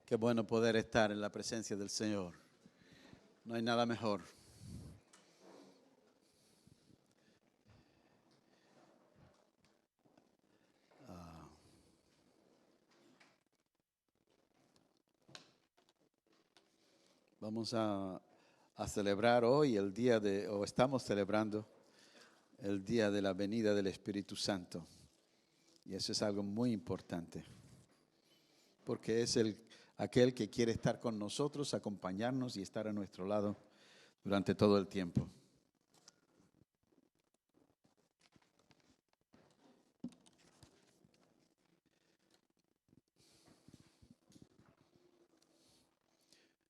Qué bueno poder estar en la presencia del Señor. No hay nada mejor. Vamos a celebrar hoy estamos celebrando el día de la venida del Espíritu Santo. Y eso es algo muy importante, porque es aquel que quiere estar con nosotros, acompañarnos y estar a nuestro lado durante todo el tiempo.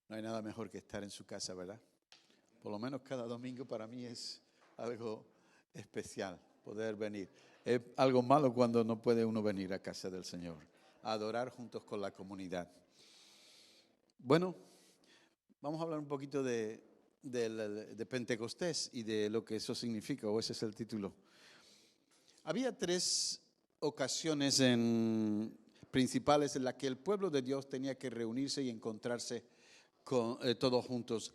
No hay nada mejor que estar en su casa, ¿verdad? Por lo menos cada domingo para mí es algo especial poder venir. Es algo malo cuando no puede uno venir a casa del Señor, a adorar juntos con la comunidad. Bueno, vamos a hablar un poquito de Pentecostés y de lo que eso significa, o ese es el título. Había 3 ocasiones principales en las que el pueblo de Dios tenía que reunirse y encontrarse todos juntos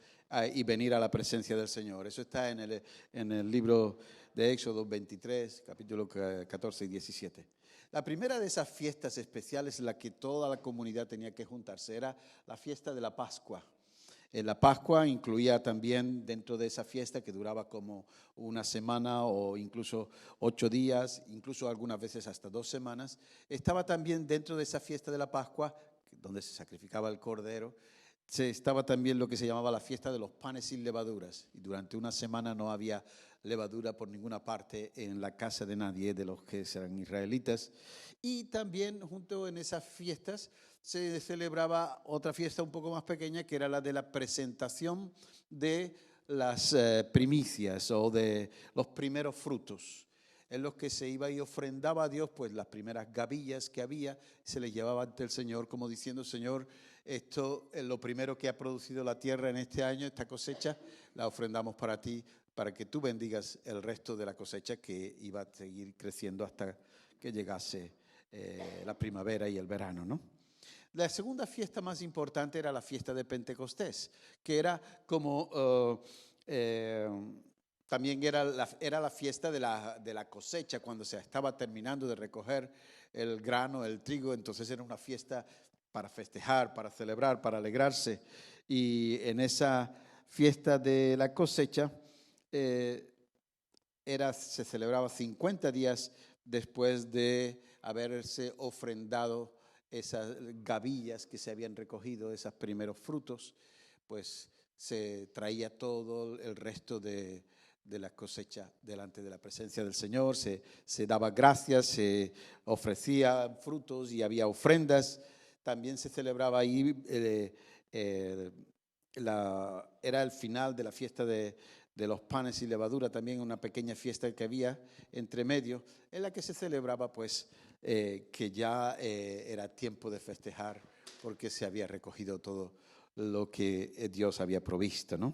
y venir a la presencia del Señor. Eso está en el libro de Éxodo 23, capítulo 14 y 17. La primera de esas fiestas especiales en la que toda la comunidad tenía que juntarse era la fiesta de la Pascua. La Pascua incluía también dentro de esa fiesta, que duraba como una semana o incluso 8 días, incluso algunas veces hasta 2 semanas, estaba también dentro de esa fiesta de la Pascua, donde se sacrificaba el cordero, estaba también lo que se llamaba la fiesta de los panes sin levaduras. Y durante una semana no había levadura por ninguna parte en la casa de nadie de los que eran israelitas. Y también junto en esas fiestas se celebraba otra fiesta un poco más pequeña, que era la de la presentación de las primicias o de los primeros frutos, en los que se iba y ofrendaba a Dios pues las primeras gavillas que había, se les llevaba ante el Señor como diciendo: Señor, esto es lo primero que ha producido la tierra en este año, esta cosecha, la ofrendamos para ti, para que tú bendigas el resto de la cosecha que iba a seguir creciendo hasta que llegase la primavera y el verano, ¿no? La segunda fiesta más importante era la fiesta de Pentecostés, que era como también era la fiesta de la cosecha, cuando se estaba terminando de recoger el grano, el trigo. Entonces era una fiesta para festejar, para celebrar, para alegrarse. Y en esa fiesta de la cosecha se celebraba 50 días después de haberse ofrendado esas gavillas que se habían recogido, esos primeros frutos. Pues se traía todo el resto de la cosecha delante de la presencia del Señor, se daba gracias, se ofrecían frutos y había ofrendas. También se celebraba ahí, era el final de la fiesta de los panes y levadura, también una pequeña fiesta que había entre medio, en la que se celebraba pues que ya era tiempo de festejar, porque se había recogido todo lo que Dios había provisto, ¿no?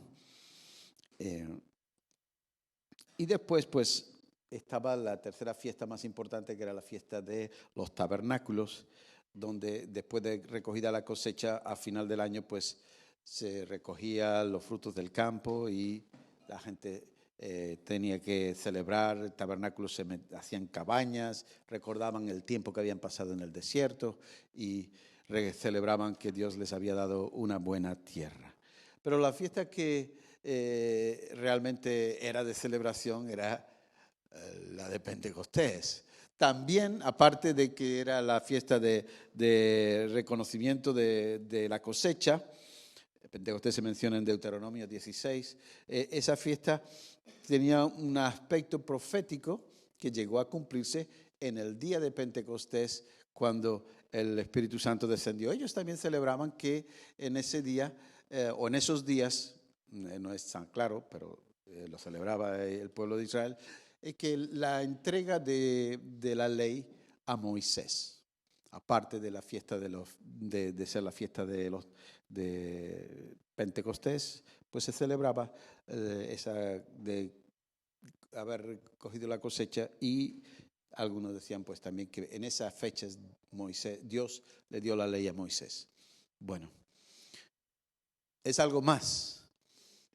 Y después pues estaba la tercera fiesta más importante, que era la fiesta de los tabernáculos, donde después de recogida la cosecha a final del año pues se recogían los frutos del campo y la gente tenía que celebrar. Tabernáculos, hacían cabañas, recordaban el tiempo que habían pasado en el desierto y celebraban que Dios les había dado una buena tierra. Pero la fiesta que realmente era de celebración era la de Pentecostés. También, aparte de que era la fiesta de reconocimiento de la cosecha, Pentecostés se menciona en Deuteronomio 16, esa fiesta tenía un aspecto profético que llegó a cumplirse en el día de Pentecostés, cuando el Espíritu Santo descendió. Ellos también celebraban que en ese día o en esos días, no es tan claro, pero lo celebraba el pueblo de Israel, que la entrega de la ley a Moisés, aparte de la fiesta de ser la fiesta de Pentecostés, pues se celebraba esa de haber cogido la cosecha. Y algunos decían pues también que en esas fechas Dios le dio la ley a Moisés. Bueno, es algo más.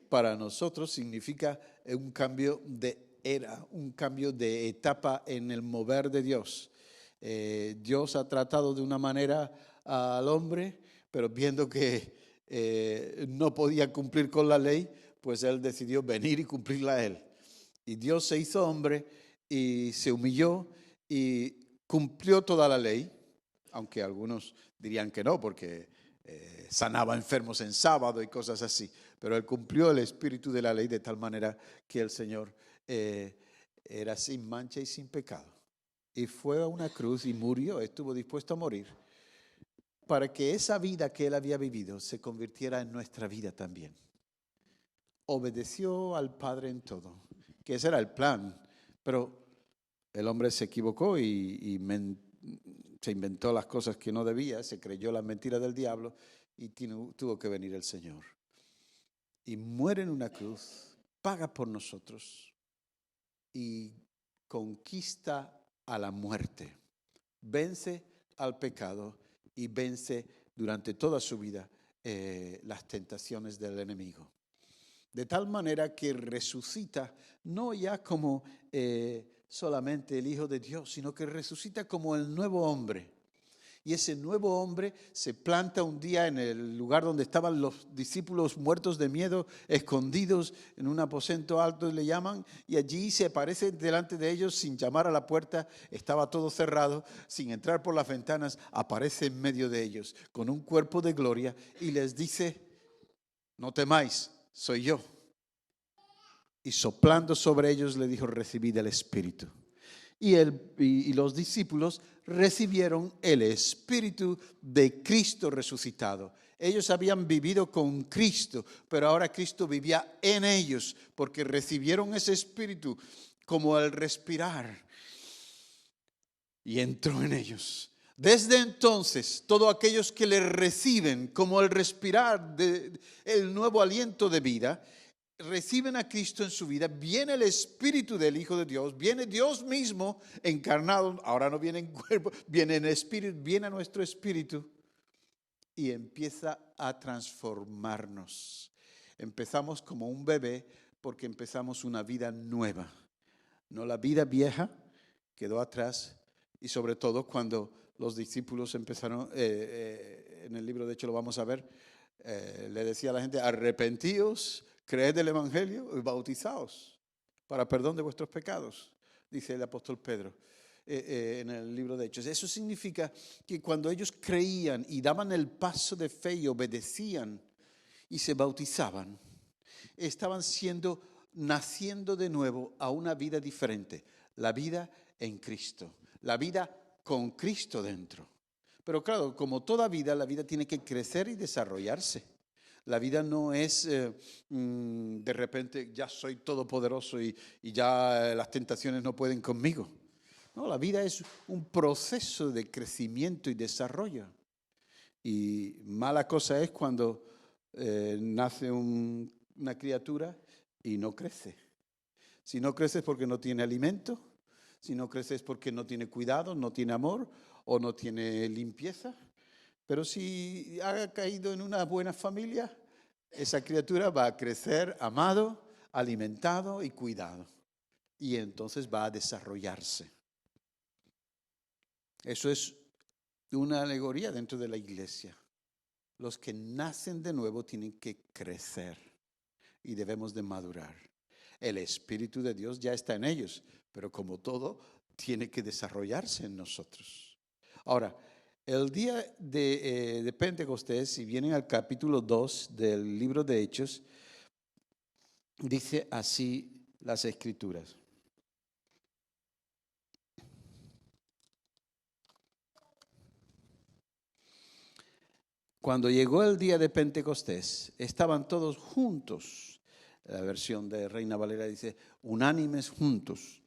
Para nosotros significa un cambio de era, un cambio de etapa en el mover de Dios. Dios ha tratado de una manera al hombre, pero viendo que no podía cumplir con la ley, pues Él decidió venir y cumplirla a Él. Y Dios se hizo hombre y se humilló y cumplió toda la ley, aunque algunos dirían que no, porque sanaba enfermos en sábado y cosas así. Pero Él cumplió el espíritu de la ley de tal manera que el Señor era sin mancha y sin pecado. Y fue a una cruz y murió, estuvo dispuesto a morir, para que esa vida que Él había vivido se convirtiera en nuestra vida también. Obedeció al Padre en todo, que ese era el plan, pero el hombre se equivocó y se inventó las cosas que no debía, se creyó las mentiras del diablo y tuvo que venir el Señor. Y muere en una cruz, paga por nosotros y conquista a la muerte, vence al pecado y vence durante toda su vida las tentaciones del enemigo. De tal manera que resucita no ya como solamente el Hijo de Dios, sino que resucita como el nuevo hombre. Y ese nuevo hombre se planta un día en el lugar donde estaban los discípulos muertos de miedo, escondidos en un aposento alto, le llaman, y allí se aparece delante de ellos sin llamar a la puerta, estaba todo cerrado, sin entrar por las ventanas, aparece en medio de ellos con un cuerpo de gloria y les dice: no temáis, soy yo. Y soplando sobre ellos le dijo: recibid el Espíritu. Y los discípulos recibieron el Espíritu de Cristo resucitado. Ellos habían vivido con Cristo, pero ahora Cristo vivía en ellos, porque recibieron ese Espíritu como el respirar y entró en ellos. Desde entonces, todos aquellos que le reciben como el respirar el nuevo aliento de vida, reciben a Cristo en su vida, viene el Espíritu del Hijo de Dios, viene Dios mismo encarnado, ahora no viene en cuerpo, viene en espíritu, viene a nuestro espíritu y empieza a transformarnos. Empezamos como un bebé porque empezamos una vida nueva, no la vida vieja quedó atrás. Y sobre todo cuando los discípulos empezaron, en el libro de hecho lo vamos a ver, le decía a la gente: arrepentíos, creed el Evangelio y bautizaos para perdón de vuestros pecados, dice el apóstol Pedro en el libro de Hechos. Eso significa que cuando ellos creían y daban el paso de fe y obedecían y se bautizaban, estaban naciendo de nuevo a una vida diferente, la vida en Cristo, la vida con Cristo dentro. Pero claro, como toda vida, la vida tiene que crecer y desarrollarse. La vida no es de repente ya soy todopoderoso y ya las tentaciones no pueden conmigo. No, la vida es un proceso de crecimiento y desarrollo. Y mala cosa es cuando nace una criatura y no crece. Si no crece es porque no tiene alimento, si no crece es porque no tiene cuidado, no tiene amor o no tiene limpieza. Pero si ha caído en una buena familia, esa criatura va a crecer amado, alimentado y cuidado. Y entonces va a desarrollarse. Eso es una alegoría dentro de la iglesia. Los que nacen de nuevo tienen que crecer y debemos de madurar. El Espíritu de Dios ya está en ellos, pero como todo, tiene que desarrollarse en nosotros. Ahora, el día de Pentecostés, si vienen al capítulo 2 del libro de Hechos, dice así las Escrituras. Cuando llegó el día de Pentecostés, estaban todos juntos. La versión de Reina Valera dice, unánimes juntos,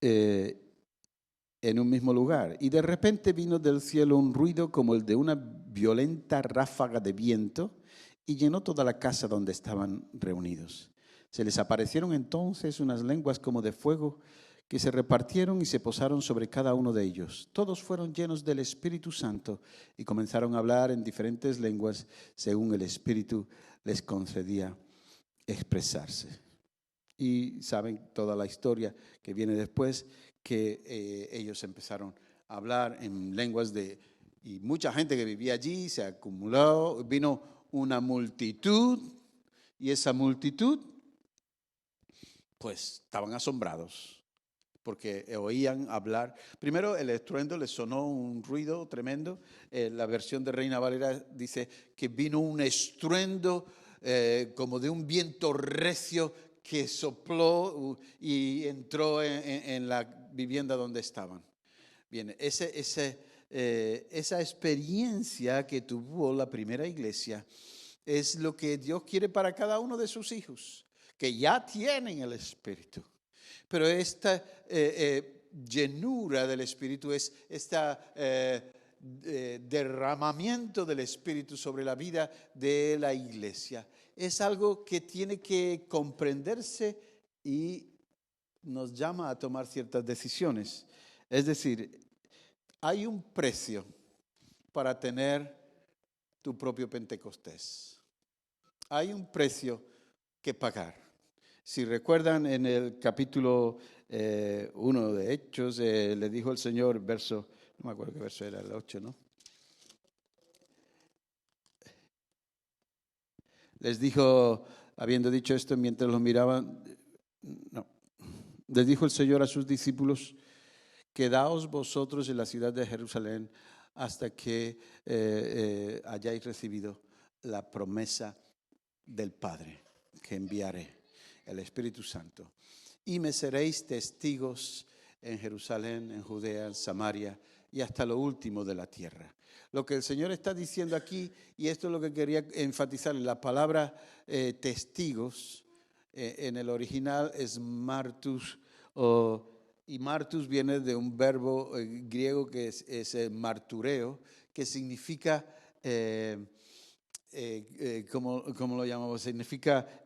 en un mismo lugar. Y de repente vino del cielo un ruido como el de una violenta ráfaga de viento y llenó toda la casa donde estaban reunidos. Se les aparecieron entonces unas lenguas como de fuego que se repartieron y se posaron sobre cada uno de ellos. Todos fueron llenos del Espíritu Santo y comenzaron a hablar en diferentes lenguas según el Espíritu les concedía expresarse. Y saben toda la historia que viene después, que ellos empezaron a hablar en lenguas y mucha gente que vivía allí se acumuló, vino una multitud, y esa multitud pues estaban asombrados porque oían hablar. Primero el estruendo les sonó un ruido tremendo. La versión de Reina Valera dice que vino un estruendo como de un viento recio que sopló y entró en la vivienda donde estaban. Bien, esa experiencia que tuvo la primera iglesia es lo que Dios quiere para cada uno de sus hijos, que ya tienen el Espíritu. Pero esta llenura del Espíritu es derramamiento del Espíritu sobre la vida de la iglesia. Es algo que tiene que comprenderse y nos llama a tomar ciertas decisiones. Es decir, hay un precio para tener tu propio Pentecostés. Hay un precio que pagar. Si recuerdan, en el capítulo 1 de Hechos, le dijo el Señor, no me acuerdo qué verso era, el 8, ¿no? Les dijo, habiendo dicho esto, mientras los miraban, les dijo el Señor a sus discípulos: quedaos vosotros en la ciudad de Jerusalén hasta que hayáis recibido la promesa del Padre que enviaré, el Espíritu Santo. Y me seréis testigos en Jerusalén, en Judea, en Samaria y hasta lo último de la tierra. Lo que el Señor está diciendo aquí, y esto es lo que quería enfatizar, la palabra testigos en el original es martus, y martus viene de un verbo griego que es martureo, que significa, ¿cómo lo llamamos? Significa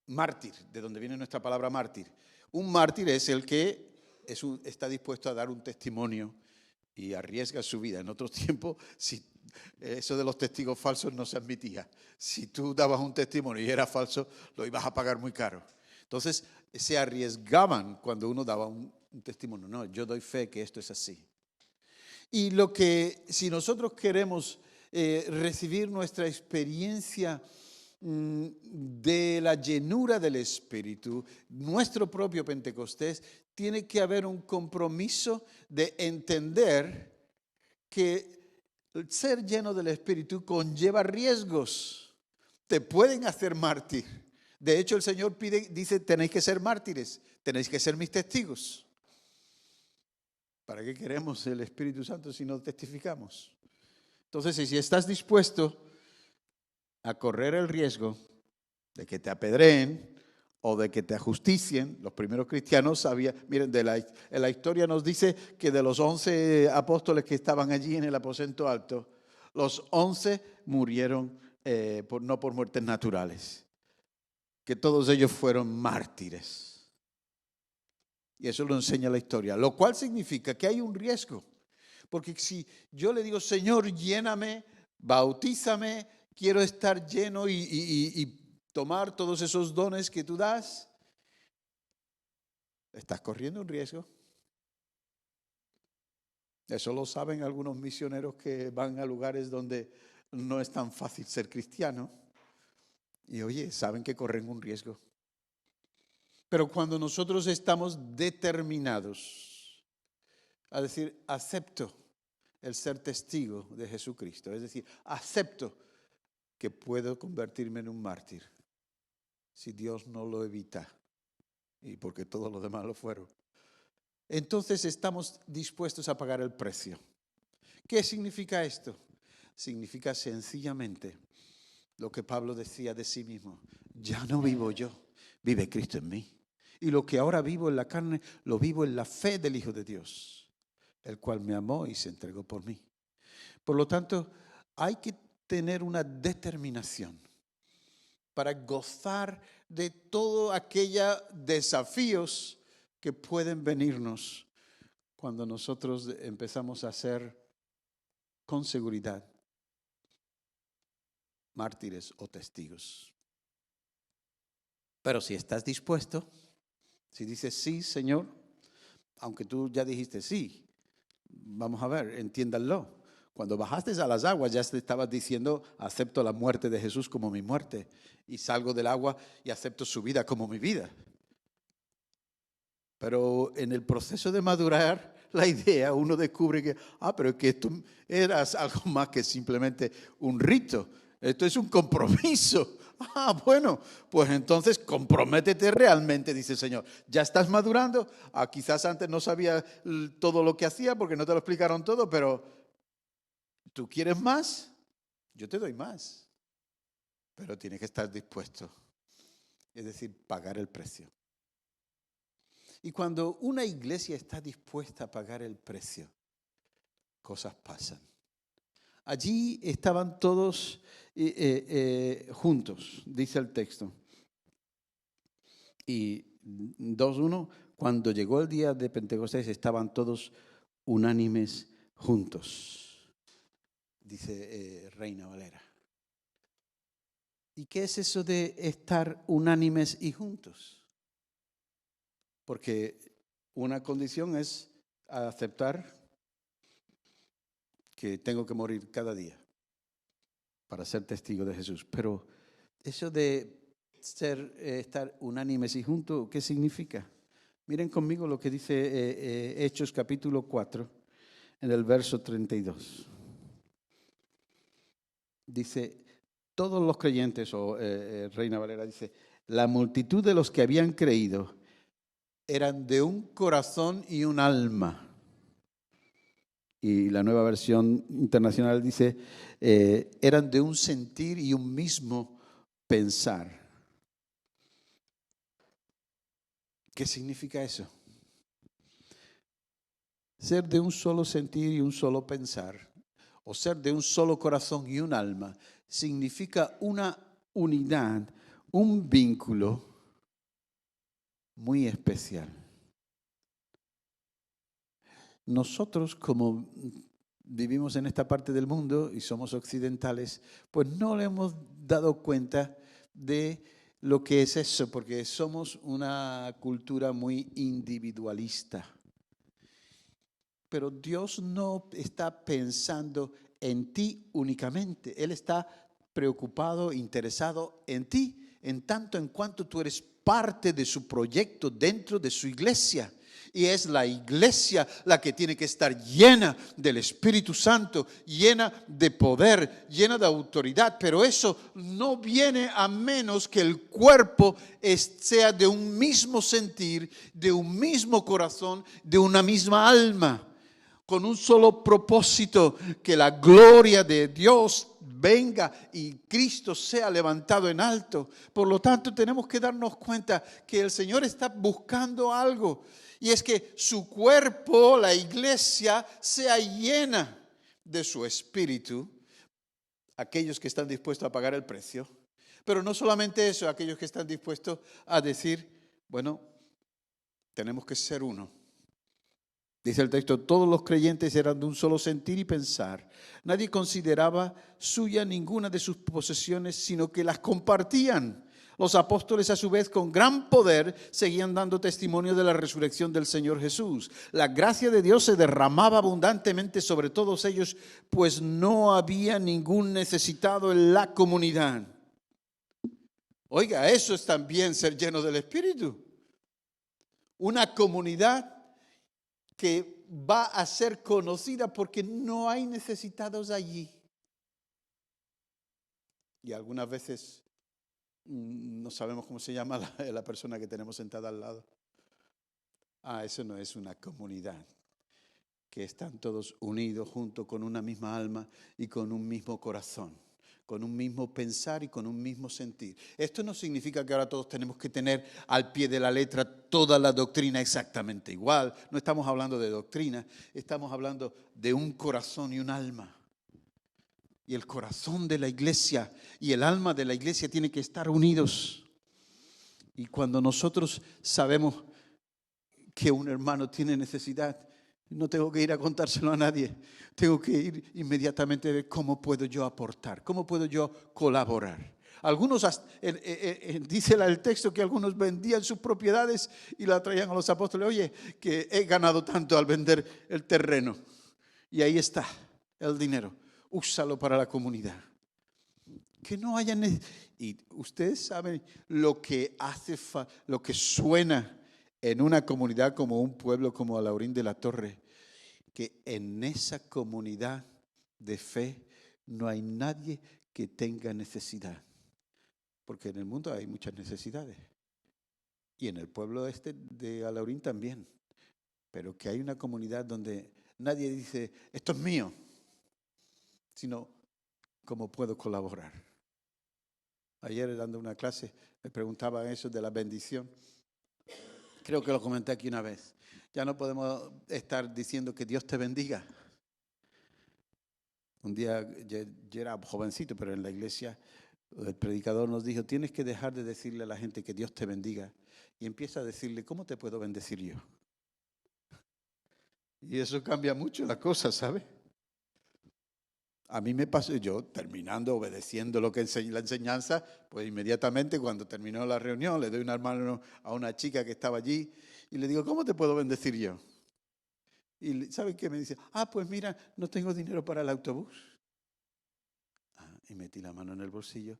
mártir, de donde viene nuestra palabra mártir. Un mártir es el que está dispuesto a dar un testimonio y arriesga su vida. En otros tiempos, eso de los testigos falsos no se admitía. Si tú dabas un testimonio y era falso, lo ibas a pagar muy caro. Entonces, se arriesgaban cuando uno daba un testimonio. No, yo doy fe que esto es así. Y si nosotros queremos recibir nuestra experiencia de la llenura del Espíritu, nuestro propio Pentecostés, tiene que haber un compromiso de entender que el ser lleno del Espíritu conlleva riesgos. Te pueden hacer mártir. De hecho, el Señor dice, tenéis que ser mártires, tenéis que ser mis testigos. ¿Para qué queremos el Espíritu Santo si no testificamos? Entonces, si estás dispuesto a correr el riesgo de que te apedreen o de que te ajusticien, los primeros cristianos sabían, miren, en la historia nos dice que de los 11 apóstoles que estaban allí en el aposento alto, los 11 murieron no por muertes naturales, que todos ellos fueron mártires. Y eso lo enseña la historia, lo cual significa que hay un riesgo. Porque si yo le digo, Señor, lléname, bautízame, quiero estar lleno y tomar todos esos dones que tú das, estás corriendo un riesgo. Eso lo saben algunos misioneros que van a lugares donde no es tan fácil ser cristiano. Y oye, saben que corren un riesgo. Pero cuando nosotros estamos determinados a decir, acepto el ser testigo de Jesucristo, es decir, acepto que puedo convertirme en un mártir si Dios no lo evita, y porque todos los demás lo fueron, entonces estamos dispuestos a pagar el precio. ¿Qué significa esto? Significa sencillamente lo que Pablo decía de sí mismo: ya no vivo yo, vive Cristo en mí. Y lo que ahora vivo en la carne, lo vivo en la fe del Hijo de Dios, el cual me amó y se entregó por mí. Por lo tanto, hay que tener una determinación para gozar de todos aquellos desafíos que pueden venirnos cuando nosotros empezamos a ser con seguridad mártires o testigos. Pero si estás dispuesto, si dices sí, Señor, aunque tú ya dijiste sí, vamos a ver, entiéndanlo. Cuando bajaste a las aguas ya te estabas diciendo, acepto la muerte de Jesús como mi muerte y salgo del agua y acepto su vida como mi vida. Pero en el proceso de madurar la idea, uno descubre que, pero es que esto era algo más que simplemente un rito. Esto es un compromiso. Bueno, pues entonces comprométete realmente, dice el Señor. Ya estás madurando. Quizás antes no sabía todo lo que hacía porque no te lo explicaron todo, pero ¿tú quieres más? Yo te doy más. Pero tienes que estar dispuesto. Es decir, pagar el precio. Y cuando una iglesia está dispuesta a pagar el precio, cosas pasan. Allí estaban todos juntos, dice el texto. Y 2:1, cuando llegó el día de Pentecostés, estaban todos unánimes juntos, dice Reina Valera. ¿Y qué es eso de estar unánimes y juntos? Porque una condición es aceptar que tengo que morir cada día para ser testigo de Jesús. Pero eso de estar unánimes y juntos, ¿qué significa? Miren conmigo lo que dice Hechos capítulo 4, en el verso 32. Dice, todos los creyentes, o Reina Valera dice, la multitud de los que habían creído eran de un corazón y un alma. Y la Nueva Versión Internacional dice, eran de un sentir y un mismo pensar. ¿Qué significa eso? Ser de un solo sentir y un solo pensar, o ser de un solo corazón y un alma, significa una unidad, un vínculo muy especial. Nosotros, como vivimos en esta parte del mundo y somos occidentales, pues no le hemos dado cuenta de lo que es eso, porque somos una cultura muy individualista. Pero Dios no está pensando en ti únicamente. Él está preocupado, interesado en ti, en tanto en cuanto tú eres parte de su proyecto dentro de su iglesia. Y es la iglesia la que tiene que estar llena del Espíritu Santo, llena de poder, llena de autoridad. Pero eso no viene a menos que el cuerpo sea de un mismo sentir, de un mismo corazón, de una misma alma, con un solo propósito, que la gloria de Dios venga y Cristo sea levantado en alto. Por lo tanto, tenemos que darnos cuenta que el Señor está buscando algo, y es que su cuerpo, la iglesia, sea llena de su espíritu, aquellos que están dispuestos a pagar el precio. Pero no solamente eso, aquellos que están dispuestos a decir, bueno, tenemos que ser uno. Dice el texto, todos los creyentes eran de un solo sentir y pensar. Nadie consideraba suya ninguna de sus posesiones, sino que las compartían. Los apóstoles, a su vez, con gran poder, seguían dando testimonio de la resurrección del Señor Jesús. La gracia de Dios se derramaba abundantemente sobre todos ellos, pues no había ningún necesitado en la comunidad. Oiga, eso es también ser lleno del Espíritu. Una comunidad que va a ser conocida porque no hay necesitados allí. Y algunas veces no sabemos cómo se llama la persona que tenemos sentada al lado. Eso no es una comunidad, que están todos unidos junto con una misma alma y con un mismo corazón, con un mismo pensar y con un mismo sentir. Esto no significa que ahora todos tenemos que tener al pie de la letra toda la doctrina exactamente igual. No estamos hablando de doctrina, estamos hablando de un corazón y un alma. Y el corazón de la iglesia y el alma de la iglesia tienen que estar unidos. Y cuando nosotros sabemos que un hermano tiene necesidad, no tengo que ir a contárselo a nadie. Tengo que ir inmediatamente a ver cómo puedo yo aportar, cómo puedo yo colaborar. Algunos, dice el texto que algunos vendían sus propiedades y la traían a los apóstoles. Oye, que he ganado tanto al vender el terreno. Y ahí está el dinero. Úsalo para la comunidad. Que no haya y ustedes saben lo que lo que suena en una comunidad como un pueblo como Alhaurín de la Torre, que en esa comunidad de fe no hay nadie que tenga necesidad. Porque en el mundo hay muchas necesidades. Y en el pueblo de Alhaurín también. Pero que hay una comunidad donde nadie dice, esto es mío, sino, ¿cómo puedo colaborar? Ayer dando una clase me preguntaban eso de la bendición. Creo que lo comenté aquí una vez. Ya no podemos estar diciendo que Dios te bendiga. Un día, yo era jovencito, pero en la iglesia el predicador nos dijo, tienes que dejar de decirle a la gente que Dios te bendiga y empieza a decirle, ¿cómo te puedo bendecir yo? Y eso cambia mucho la cosa, ¿sabe? A mí me pasó, yo terminando, obedeciendo lo que la enseñanza, pues inmediatamente cuando terminó la reunión le doy una mano a una chica que estaba allí y le digo, ¿cómo te puedo bendecir yo? Y ¿saben qué me dice? Pues mira, no tengo dinero para el autobús. Y metí la mano en el bolsillo.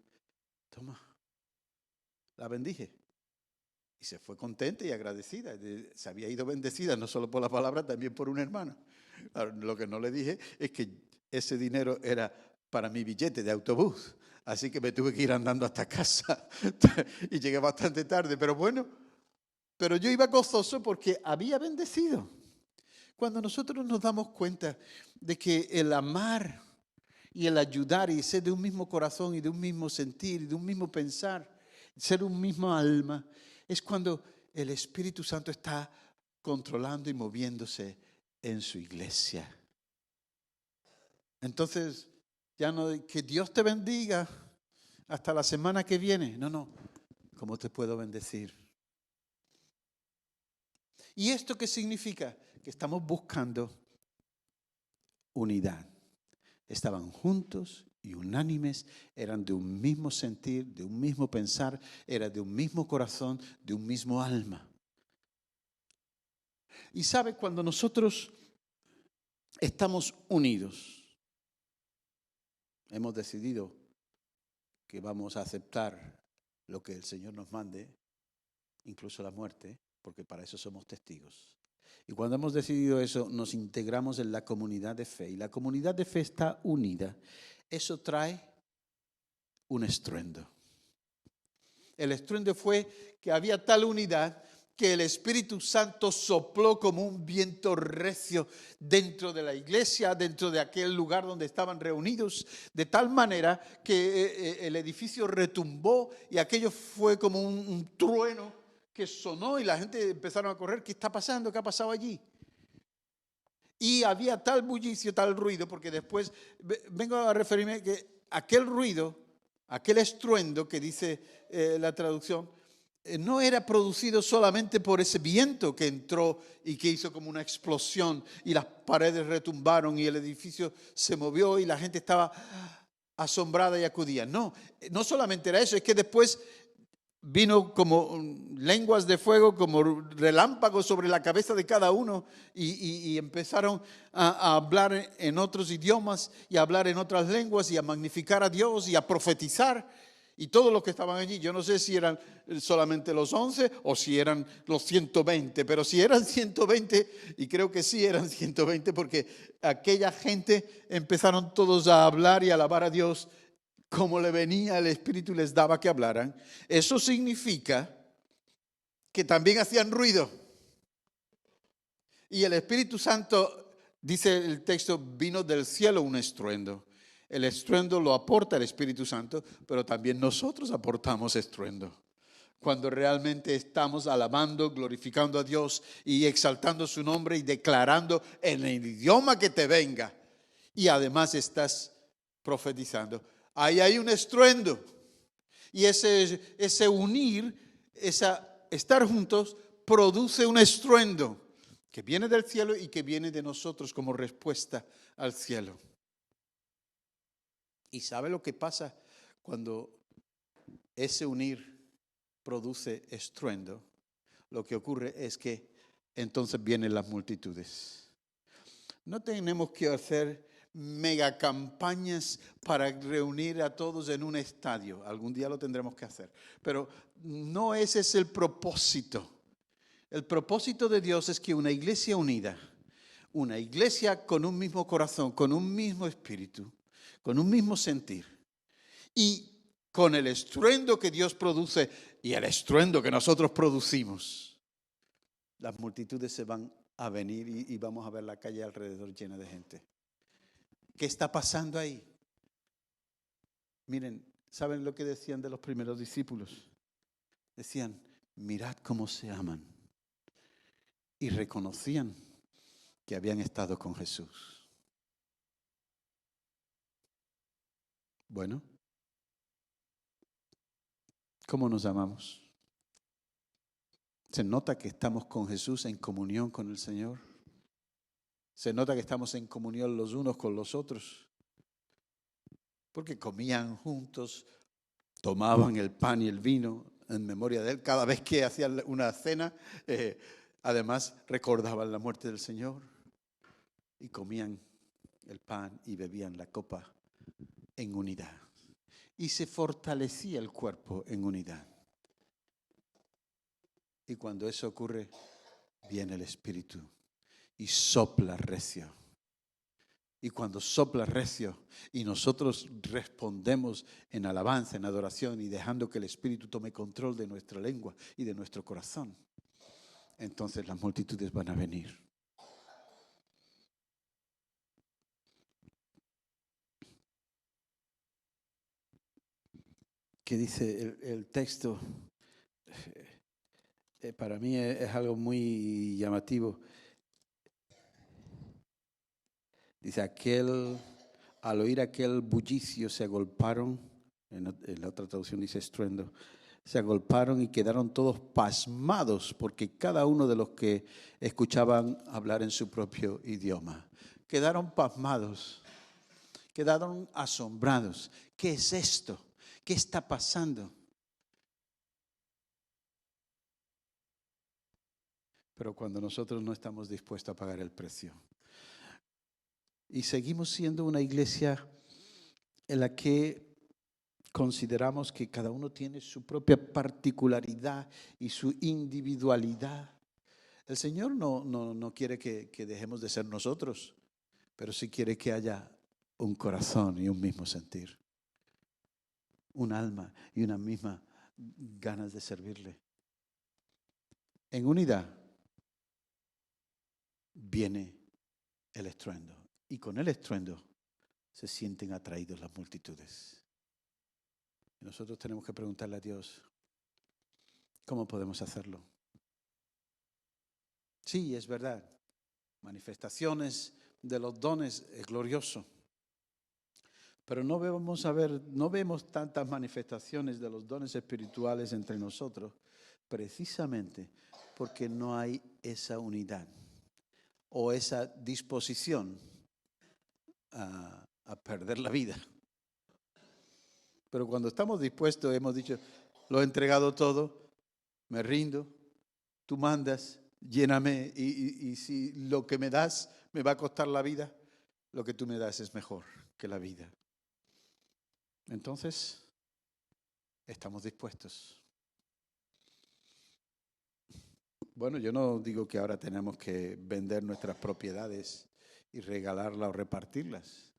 Toma, la bendije. Y se fue contenta y agradecida. Se había ido bendecida, no solo por la palabra, también por un hermano. Lo que no le dije es que ese dinero era para mi billete de autobús. Así que me tuve que ir andando hasta casa. Y llegué bastante tarde. Pero bueno, pero yo iba gozoso porque había bendecido. Cuando nosotros nos damos cuenta de que el amar y el ayudar y ser de un mismo corazón y de un mismo sentir y de un mismo pensar, ser un mismo alma, es cuando el Espíritu Santo está controlando y moviéndose en su iglesia. Entonces, ya no que Dios te bendiga hasta la semana que viene. No, ¿cómo te puedo bendecir? ¿Y esto qué significa? Que estamos buscando unidad. Estaban juntos y unánimes, eran de un mismo sentir, de un mismo pensar, era de un mismo corazón, de un mismo alma. Y sabe, cuando nosotros estamos unidos, hemos decidido que vamos a aceptar lo que el Señor nos mande, incluso la muerte, porque para eso somos testigos. Y cuando hemos decidido eso, nos integramos en la comunidad de fe. Y la comunidad de fe está unida. Eso trae un estruendo. El estruendo fue que había tal unidad que el Espíritu Santo sopló como un viento recio dentro de la iglesia, dentro de aquel lugar donde estaban reunidos, de tal manera que el edificio retumbó y aquello fue como un trueno que sonó y la gente empezaron a correr. ¿Qué está pasando? ¿Qué ha pasado allí? Y había tal bullicio, tal ruido, porque después vengo a referirme que aquel ruido, aquel estruendo que dice la traducción, no era producido solamente por ese viento que entró y que hizo como una explosión y las paredes retumbaron y el edificio se movió y la gente estaba asombrada y acudía. No solamente era eso, es que después vino como lenguas de fuego, como relámpagos sobre la cabeza de cada uno y empezaron a hablar en otros idiomas y a hablar en otras lenguas y a magnificar a Dios y a profetizar. Y todos los que estaban allí, yo no sé si eran solamente los 11 o si eran los 120, pero si eran 120, y creo que sí eran 120, porque aquella gente empezaron todos a hablar y a alabar a Dios como le venía el Espíritu y les daba que hablaran. Eso significa que también hacían ruido. Y el Espíritu Santo, dice el texto, vino del cielo un estruendo. El estruendo lo aporta el Espíritu Santo, pero también nosotros aportamos estruendo. Cuando realmente estamos alabando, glorificando a Dios y exaltando su nombre y declarando en el idioma que te venga. Y además estás profetizando. Ahí hay un estruendo. Y ese unir, estar juntos, produce un estruendo que viene del cielo y que viene de nosotros como respuesta al cielo. ¿Y sabe lo que pasa cuando ese unir produce estruendo? Lo que ocurre es que entonces vienen las multitudes. No tenemos que hacer mega campañas para reunir a todos en un estadio. Algún día lo tendremos que hacer. Pero no ese es el propósito. El propósito de Dios es que una iglesia unida, una iglesia con un mismo corazón, con un mismo espíritu, con un mismo sentir y con el estruendo que Dios produce y el estruendo que nosotros producimos, las multitudes se van a venir y vamos a ver la calle alrededor llena de gente. ¿Qué está pasando ahí? Miren, ¿saben lo que decían de los primeros discípulos? Decían, mirad cómo se aman. Y reconocían que habían estado con Jesús. Bueno, ¿cómo nos amamos? ¿Se nota que estamos con Jesús en comunión con el Señor? ¿Se nota que estamos en comunión los unos con los otros? Porque comían juntos, tomaban el pan y el vino en memoria de Él. Cada vez que hacían una cena, además recordaban la muerte del Señor. Y comían el pan y bebían la copa en unidad. Y se fortalecía el cuerpo en unidad. Y cuando eso ocurre, viene el Espíritu y sopla recio. Y cuando sopla recio y nosotros respondemos en alabanza, en adoración y dejando que el Espíritu tome control de nuestra lengua y de nuestro corazón, entonces las multitudes van a venir. ¿Qué dice el texto? Para mí es algo muy llamativo. Dice, al oír aquel bullicio se agolparon, en la otra traducción dice estruendo, se agolparon y quedaron todos pasmados porque cada uno de los que escuchaban hablar en su propio idioma. Quedaron pasmados, quedaron asombrados. ¿Qué es esto? ¿Qué está pasando? Pero cuando nosotros no estamos dispuestos a pagar el precio. Y seguimos siendo una iglesia en la que consideramos que cada uno tiene su propia particularidad y su individualidad. El Señor no quiere que dejemos de ser nosotros, pero sí quiere que haya un corazón y un mismo sentir, un alma y una misma ganas de servirle. En unidad viene el estruendo y con el estruendo se sienten atraídos las multitudes. Y nosotros tenemos que preguntarle a Dios, ¿cómo podemos hacerlo? Sí, es verdad, manifestaciones de los dones es glorioso, pero no vemos tantas manifestaciones de los dones espirituales entre nosotros, precisamente porque no hay esa unidad o esa disposición a perder la vida. Pero cuando estamos dispuestos, hemos dicho, lo he entregado todo, me rindo, tú mandas, lléname y si lo que me das me va a costar la vida, lo que tú me das es mejor que la vida. Entonces, estamos dispuestos. Bueno, yo no digo que ahora tenemos que vender nuestras propiedades y regalarlas o repartirlas,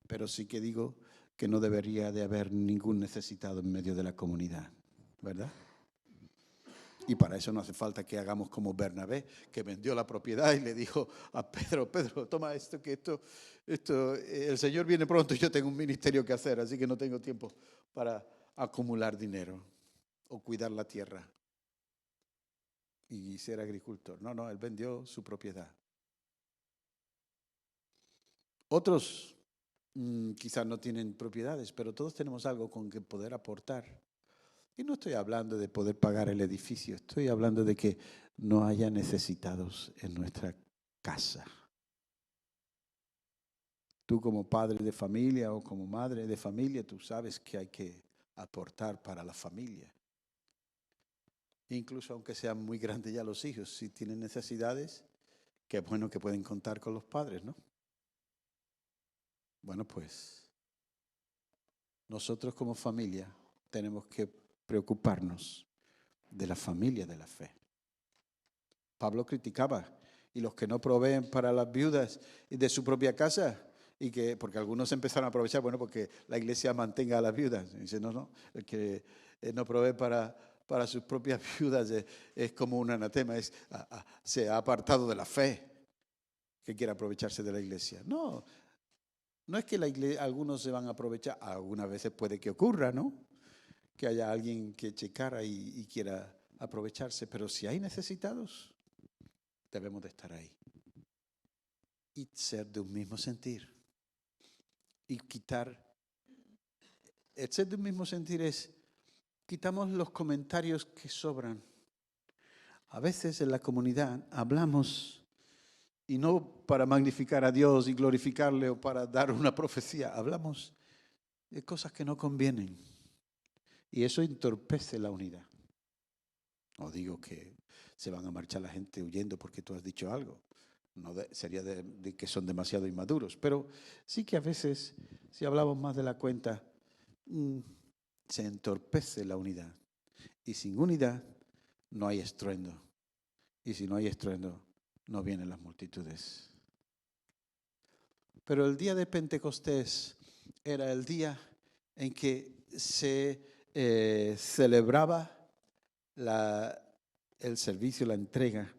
pero sí que digo que no debería de haber ningún necesitado en medio de la comunidad, ¿verdad? Y para eso no hace falta que hagamos como Bernabé, que vendió la propiedad y le dijo a Pedro, toma esto, el Señor viene pronto y yo tengo un ministerio que hacer, así que no tengo tiempo para acumular dinero o cuidar la tierra y ser agricultor. No, él vendió su propiedad. Otros quizás no tienen propiedades, pero todos tenemos algo con que poder aportar Y no estoy hablando de poder pagar el edificio, estoy hablando de que no haya necesitados en nuestra casa. Tú como padre de familia o como madre de familia, tú sabes que hay que aportar para la familia. Incluso aunque sean muy grandes ya los hijos, si tienen necesidades, qué bueno que pueden contar con los padres, ¿no? Bueno, pues nosotros como familia tenemos que preocuparnos de la familia de la fe. Pablo criticaba, y los que no proveen para las viudas de su propia casa, y que, porque algunos empezaron a aprovechar, bueno, porque la iglesia mantenga a las viudas. Y dice, no, el que no provee para sus propias viudas es como un anatema, se ha apartado de la fe, que quiere aprovecharse de la iglesia. No, no es que la iglesia, algunos se van a aprovechar, algunas veces puede que ocurra, ¿no? Que haya alguien que eche cara y quiera aprovecharse, pero si hay necesitados, debemos de estar ahí. Y ser de un mismo sentir. Y quitar, el ser de un mismo sentir es, quitamos los comentarios que sobran. A veces en la comunidad hablamos, y no para magnificar a Dios y glorificarle o para dar una profecía, hablamos de cosas que no convienen. Y eso entorpece la unidad. No digo que se van a marchar la gente huyendo porque tú has dicho algo. No sería de que son demasiado inmaduros. Pero sí que a veces, si hablamos más de la cuenta, se entorpece la unidad. Y sin unidad no hay estruendo. Y si no hay estruendo, no vienen las multitudes. Pero el día de Pentecostés era el día en que se celebraba el servicio, la entrega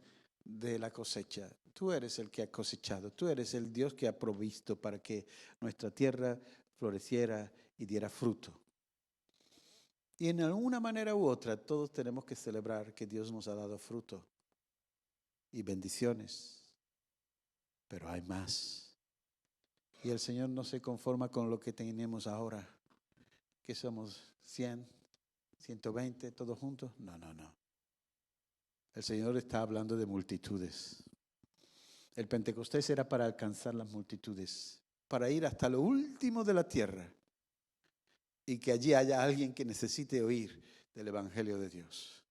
de la cosecha. Tú eres el que ha cosechado, tú eres el Dios que ha provisto para que nuestra tierra floreciera y diera fruto. Y en alguna manera u otra todos tenemos que celebrar que Dios nos ha dado fruto y bendiciones, pero hay más. Y el Señor no se conforma con lo que tenemos ahora, que somos 100, 120, todos juntos. No. El Señor está hablando de multitudes. El Pentecostés era para alcanzar las multitudes, para ir hasta lo último de la tierra y que allí haya alguien que necesite oír del Evangelio de Dios.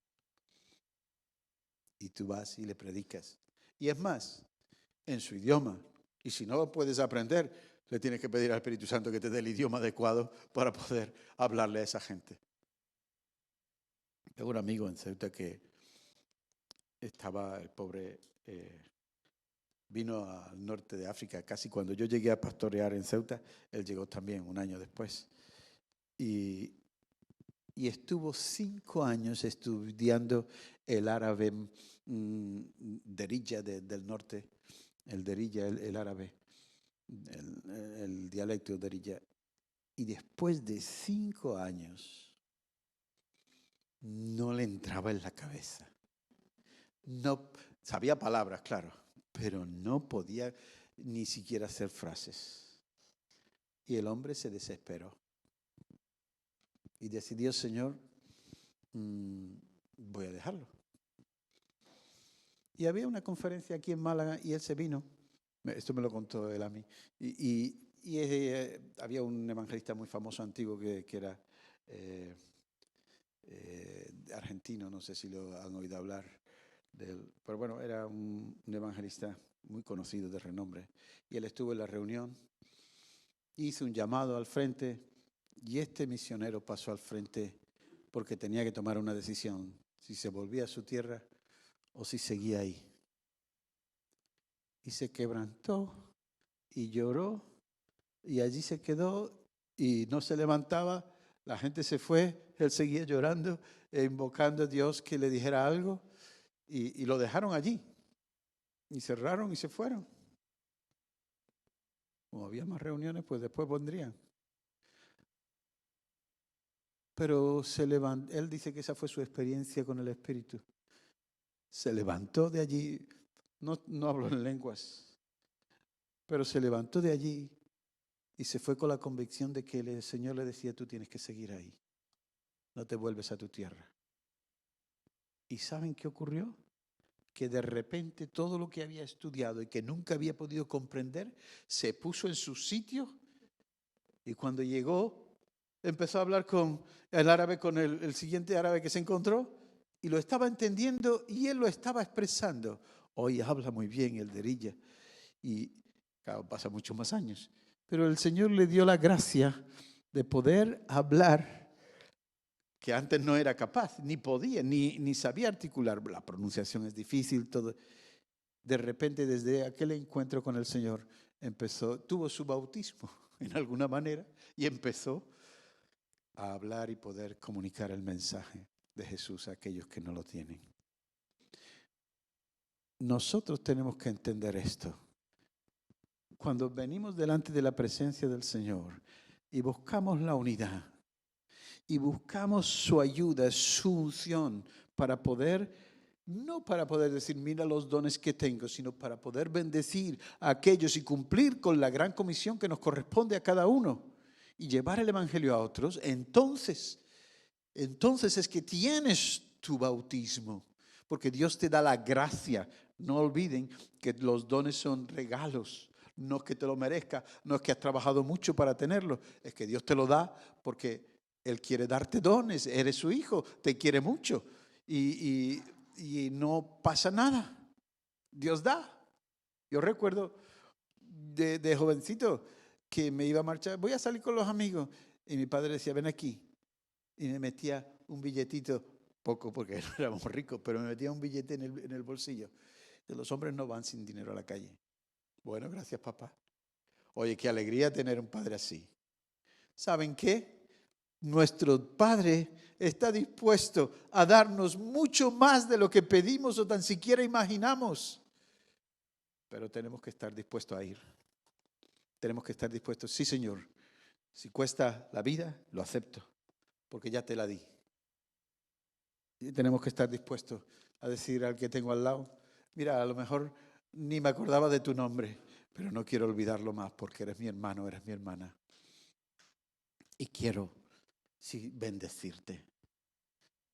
Y tú vas y le predicas. Y es más, en su idioma. Y si no lo puedes aprender, le tienes que pedir al Espíritu Santo que te dé el idioma adecuado para poder hablarle a esa gente. Tengo un amigo en Ceuta que estaba, el pobre, vino al norte de África, casi cuando yo llegué a pastorear en Ceuta, él llegó también un año después. Y estuvo 5 años estudiando el árabe derilla del norte, el derilla, el árabe, el dialecto derilla. Y después de 5 años, no le entraba en la cabeza. No, sabía palabras, claro, pero no podía ni siquiera hacer frases. Y el hombre se desesperó. Y decidió, Señor, voy a dejarlo. Y había una conferencia aquí en Málaga y él se vino. Esto me lo contó él a mí. Había un evangelista muy famoso antiguo que era argentino, no sé si lo han oído hablar de él. Pero bueno, era un evangelista muy conocido de renombre. Y él estuvo en la reunión, hizo un llamado al frente y este misionero pasó al frente porque tenía que tomar una decisión, si se volvía a su tierra o si seguía ahí. Y se quebrantó y lloró y allí se quedó y no se levantaba. La gente se fue, él seguía llorando e invocando a Dios que le dijera algo y lo dejaron allí. Y cerraron y se fueron. Como había más reuniones, pues después vendrían. Pero él dice que esa fue su experiencia con el Espíritu. Se levantó de allí, no habló en lenguas, pero se levantó de allí y se fue con la convicción de que el Señor le decía, tú tienes que seguir ahí. no te vuelves a tu tierra. ¿Y saben qué ocurrió? Que de repente todo lo que había estudiado y que nunca había podido comprender, se puso en su sitio, y cuando llegó, empezó a hablar con el árabe, con el siguiente árabe que se encontró, y lo estaba entendiendo y él lo estaba expresando. Hoy habla muy bien el Derilla, y claro, pasa muchos más años, pero el Señor le dio la gracia de poder hablar, que antes no era capaz, ni podía, ni sabía articular. La pronunciación es difícil, todo. De repente, desde aquel encuentro con el Señor, tuvo su bautismo en alguna manera y empezó a hablar y poder comunicar el mensaje de Jesús a aquellos que no lo tienen. Nosotros tenemos que entender esto. Cuando venimos delante de la presencia del Señor y buscamos la unidad, y buscamos su ayuda, su unción, para poder, no para poder decir, mira los dones que tengo, sino para poder bendecir a aquellos y cumplir con la gran comisión que nos corresponde a cada uno y llevar el evangelio a otros. Entonces es que tienes tu bautismo, porque Dios te da la gracia. No olviden que los dones son regalos. No es que te lo merezca, no es que has trabajado mucho para tenerlo, es que Dios te lo da porque Él quiere darte dones, eres su hijo, te quiere mucho y no pasa nada. Dios da. Yo recuerdo de jovencito que me iba a marchar, voy a salir con los amigos, y mi padre decía, ven aquí, y me metía un billetito, poco porque no éramos ricos, pero me metía un billete en el bolsillo. De los hombres no van sin dinero a la calle. Bueno, gracias, papá. Oye, qué alegría tener un padre así. ¿Saben qué? Nuestro Padre está dispuesto a darnos mucho más de lo que pedimos o tan siquiera imaginamos. Pero tenemos que estar dispuestos a ir. Tenemos que estar dispuestos, sí, Señor, si cuesta la vida, lo acepto, porque ya te la di. Y tenemos que estar dispuestos a decir al que tengo al lado, mira, a lo mejor ni me acordaba de tu nombre, pero no quiero olvidarlo más porque eres mi hermano, eres mi hermana. Y quiero, sí, bendecirte.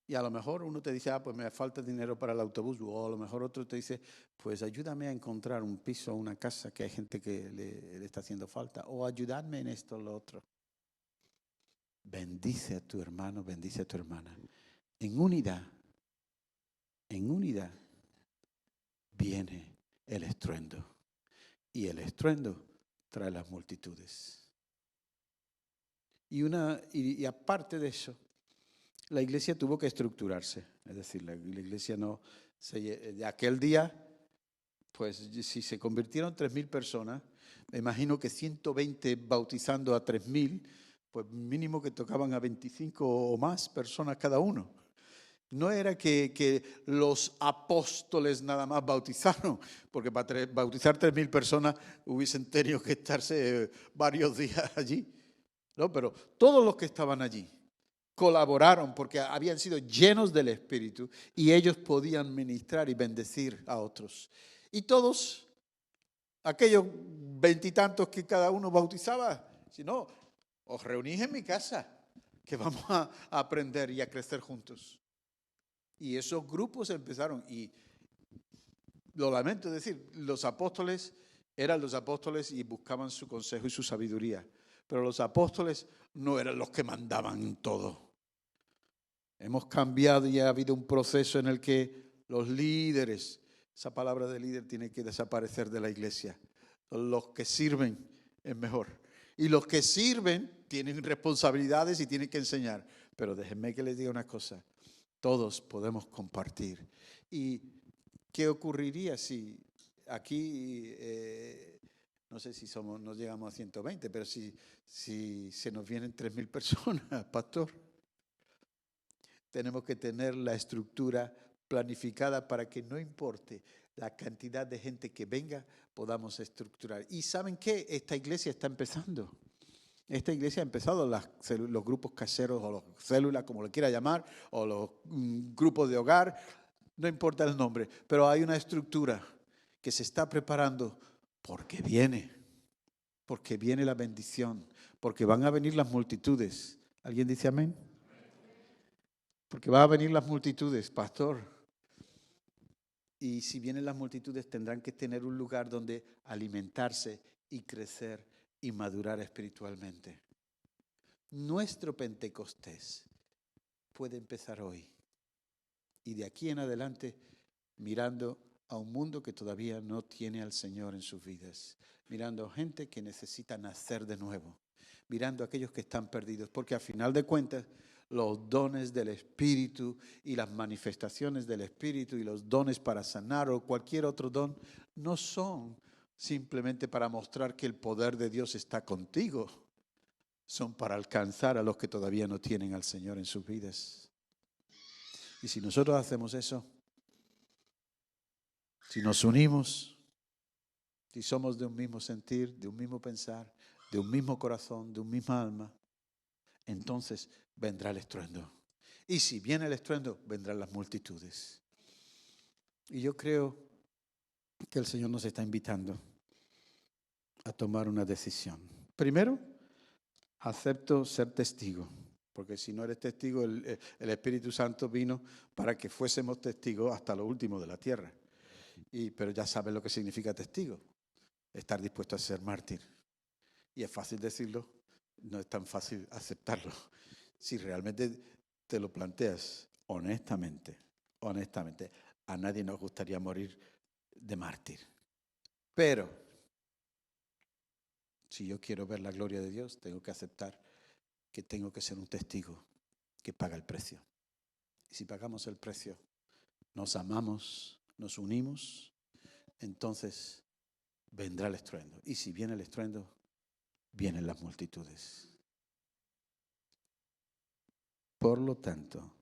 Y a lo mejor uno te dice, pues me falta dinero para el autobús. O a lo mejor otro te dice, pues ayúdame a encontrar un piso o una casa, que hay gente que le está haciendo falta. O ayúdame en esto o lo otro. Bendice a tu hermano, bendice a tu hermana. En unidad viene el estruendo. Y el estruendo trae las multitudes. Y aparte de eso, la iglesia tuvo que estructurarse. Es decir, la iglesia de aquel día, pues si se convirtieron 3.000 personas, me imagino que 120 bautizando a 3.000, pues mínimo que tocaban a 25 o más personas cada uno. No era que los apóstoles nada más bautizaron, porque para bautizar 3.000 personas hubiesen tenido que estarse varios días allí. No, pero todos los que estaban allí colaboraron porque habían sido llenos del Espíritu y ellos podían ministrar y bendecir a otros. Y todos, aquellos 20 y tantos que cada uno bautizaba, si no, os reunís en mi casa, que vamos a aprender y a crecer juntos. Y esos grupos empezaron, y lo lamento decir, los apóstoles eran los apóstoles y buscaban su consejo y su sabiduría. Pero los apóstoles no eran los que mandaban todo. Hemos cambiado y ha habido un proceso en el que los líderes, esa palabra de líder tiene que desaparecer de la iglesia. Los que sirven es mejor. Y los que sirven tienen responsabilidades y tienen que enseñar. Pero déjenme que les diga una cosa. Todos podemos compartir. ¿Y qué ocurriría si aquí... no sé si no llegamos a 120, pero si se nos vienen 3.000 personas, pastor, tenemos que tener la estructura planificada para que no importe la cantidad de gente que venga, podamos estructurar. ¿Y saben qué? Esta iglesia está empezando. Esta iglesia ha empezado los grupos caseros o las células, como lo quiera llamar, o los grupos de hogar, no importa el nombre, pero hay una estructura que se está preparando porque viene la bendición, porque van a venir las multitudes. ¿Alguien dice amén? Porque van a venir las multitudes, pastor. Y si vienen las multitudes tendrán que tener un lugar donde alimentarse y crecer y madurar espiritualmente. Nuestro Pentecostés puede empezar hoy. Y de aquí en adelante mirando a un mundo que todavía no tiene al Señor en sus vidas. Mirando a gente que necesita nacer de nuevo. Mirando a aquellos que están perdidos. Porque al final de cuentas, los dones del Espíritu y las manifestaciones del Espíritu y los dones para sanar o cualquier otro don no son simplemente para mostrar que el poder de Dios está contigo. Son para alcanzar a los que todavía no tienen al Señor en sus vidas. Y si nosotros hacemos eso, si nos unimos, si somos de un mismo sentir, de un mismo pensar, de un mismo corazón, de un mismo alma, entonces vendrá el estruendo. Y si viene el estruendo, vendrán las multitudes. Y yo creo que el Señor nos está invitando a tomar una decisión. Primero, acepto ser testigo, porque si no eres testigo, el Espíritu Santo vino para que fuésemos testigos hasta lo último de la tierra. Pero ya sabes lo que significa testigo, estar dispuesto a ser mártir. Y es fácil decirlo, no es tan fácil aceptarlo. Si realmente te lo planteas honestamente, a nadie nos gustaría morir de mártir. Pero si yo quiero ver la gloria de Dios, tengo que aceptar que tengo que ser un testigo que paga el precio. Y si pagamos el precio, nos amamos, nos unimos, entonces vendrá el estruendo. Y si viene el estruendo, vienen las multitudes. Por lo tanto,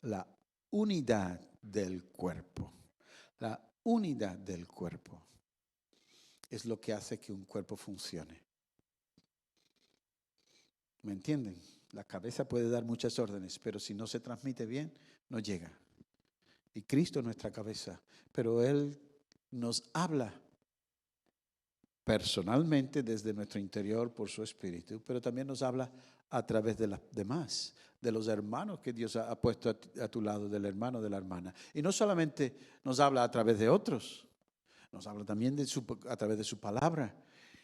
la unidad del cuerpo, es lo que hace que un cuerpo funcione. ¿Me entienden? La cabeza puede dar muchas órdenes, pero si no se transmite bien, no llega. Y Cristo es nuestra cabeza, pero Él nos habla personalmente desde nuestro interior por su Espíritu, pero también nos habla a través de los demás, de los hermanos que Dios ha puesto a tu lado, del hermano, de la hermana. Y no solamente nos habla a través de otros, nos habla también a través de su palabra,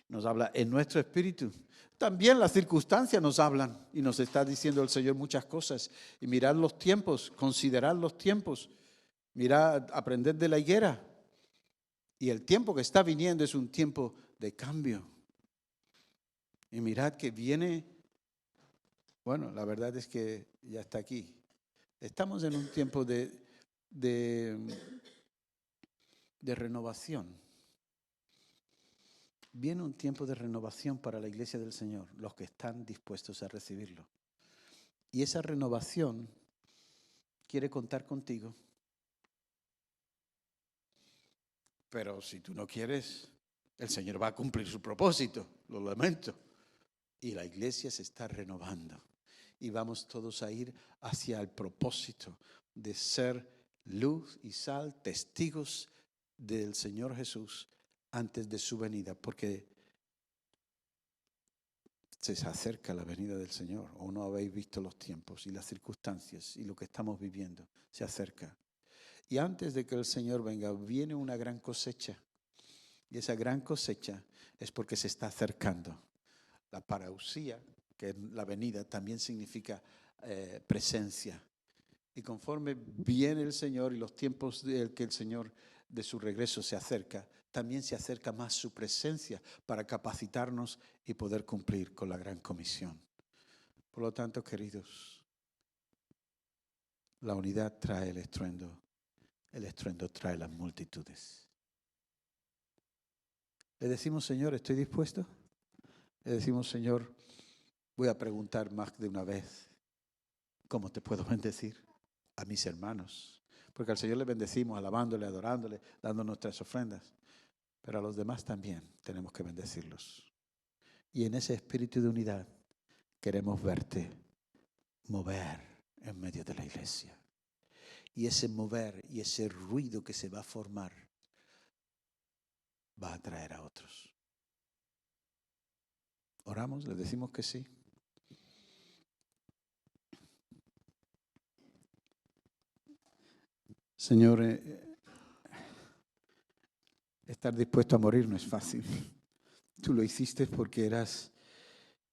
nos habla en nuestro espíritu. También las circunstancias nos hablan y nos está diciendo el Señor muchas cosas. Y mirad los tiempos, considerad los tiempos, mirad, aprended de la higuera. Y el tiempo que está viniendo es un tiempo de cambio. Y mirad que viene, bueno, la verdad es que ya está aquí. Estamos en un tiempo de renovación. Viene un tiempo de renovación para la iglesia del Señor, los que están dispuestos a recibirlo. Y esa renovación quiere contar contigo. Pero si tú no quieres, el Señor va a cumplir su propósito, lo lamento. Y la iglesia se está renovando. Y vamos todos a ir hacia el propósito de ser luz y sal, testigos del Señor Jesús antes de su venida. Porque se acerca la venida del Señor. O no habéis visto los tiempos y las circunstancias y lo que estamos viviendo. Se acerca. Y antes de que el Señor venga, viene una gran cosecha. Y esa gran cosecha es porque se está acercando. La parausía, que es la venida, también significa presencia. Y conforme viene el Señor y los tiempos que el Señor de su regreso se acerca, también se acerca más su presencia para capacitarnos y poder cumplir con la gran comisión. Por lo tanto, queridos, la unidad trae el estruendo trae las multitudes. Le decimos, Señor, ¿estoy dispuesto? Le decimos, Señor, voy a preguntar más de una vez, ¿cómo te puedo bendecir? A mis hermanos. Porque al Señor le bendecimos, alabándole, adorándole, dando nuestras ofrendas. Pero a los demás también tenemos que bendecirlos. Y en ese espíritu de unidad queremos verte mover en medio de la iglesia. Y ese mover y ese ruido que se va a formar va a atraer a otros. Oramos, le decimos que sí. Señor, estar dispuesto a morir no es fácil. Tú lo hiciste porque eras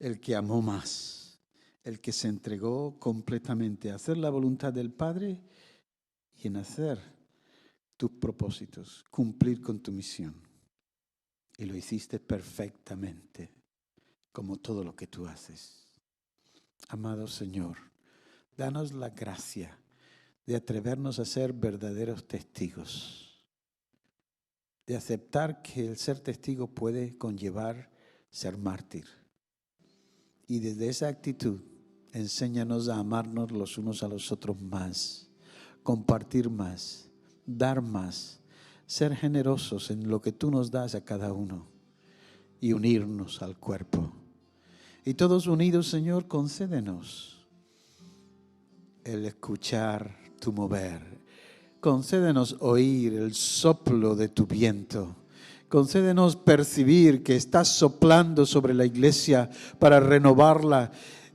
el que amó más, el que se entregó completamente a hacer la voluntad del Padre y en hacer tus propósitos, cumplir con tu misión. Y lo hiciste perfectamente, como todo lo que tú haces. Amado Señor, danos la gracia de atrevernos a ser verdaderos testigos, de aceptar que el ser testigo puede conllevar ser mártir. Y desde esa actitud, enséñanos a amarnos los unos a los otros más, compartir más, dar más, ser generosos en lo que tú nos das a cada uno y unirnos al cuerpo. Y todos unidos, Señor, concédenos el escuchar tu mover. Concédenos oír el soplo de tu viento. Concédenos percibir que estás soplando sobre la iglesia para renovarla.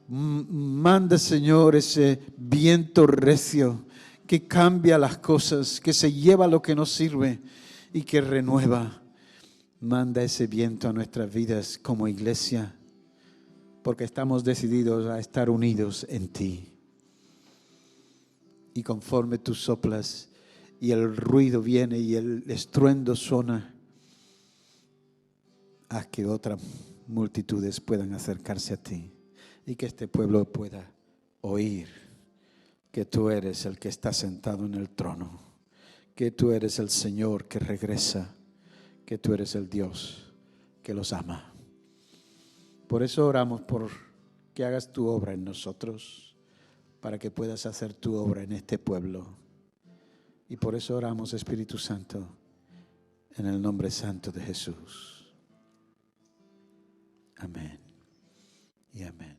Manda, Señor, ese viento recio que cambia las cosas, que se lleva lo que no sirve y que renueva. Manda ese viento a nuestras vidas como iglesia, porque estamos decididos a estar unidos en ti. Y conforme tú soplas y el ruido viene y el estruendo suena, haz que otras multitudes puedan acercarse a ti y que este pueblo pueda oír que tú eres el que está sentado en el trono, que tú eres el Señor que regresa, que tú eres el Dios que los ama. Por eso oramos por que hagas tu obra en nosotros, para que puedas hacer tu obra en este pueblo. Y por eso oramos, Espíritu Santo, en el nombre santo de Jesús. Amén y amén.